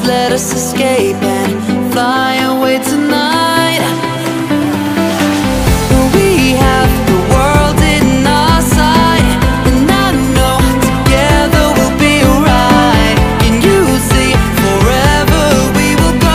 just let us escape and fly away tonight. We have the world in our sight, and I know together we'll be alright. Can you see forever we will go?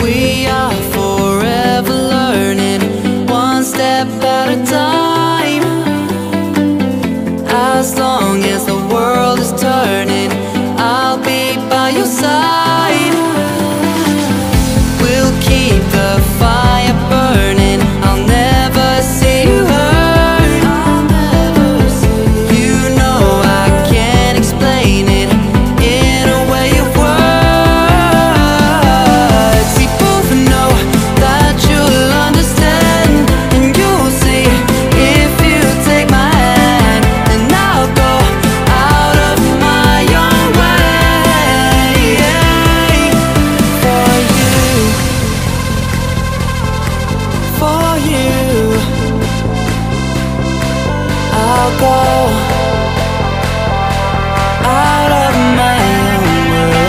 We are forever learning, one step at a time. As long as the world is turning, I'll be by your side. We'll keep the fire burning, I'll never see you hurt. You know I can't explain it in a way of words. We both know that you'll understand, and you'll see if you take my hand, and I'll go out of my own way for you, for you. I'll go out of my own way.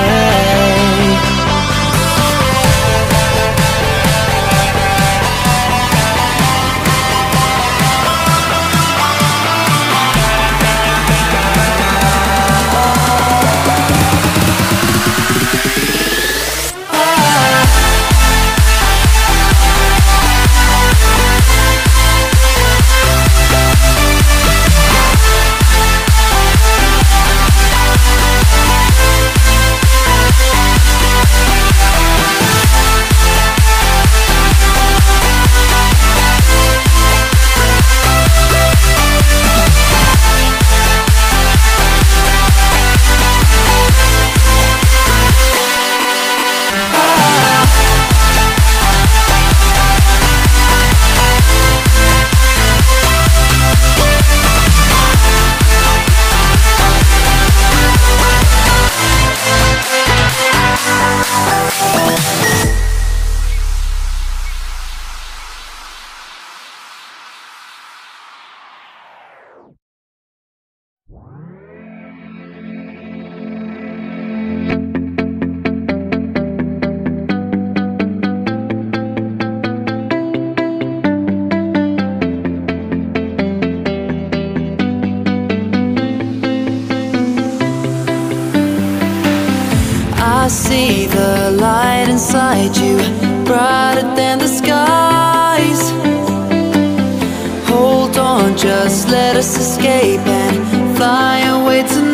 I see the light inside you, brighter than the skies. Hold on, just let us escape and fly away tonight.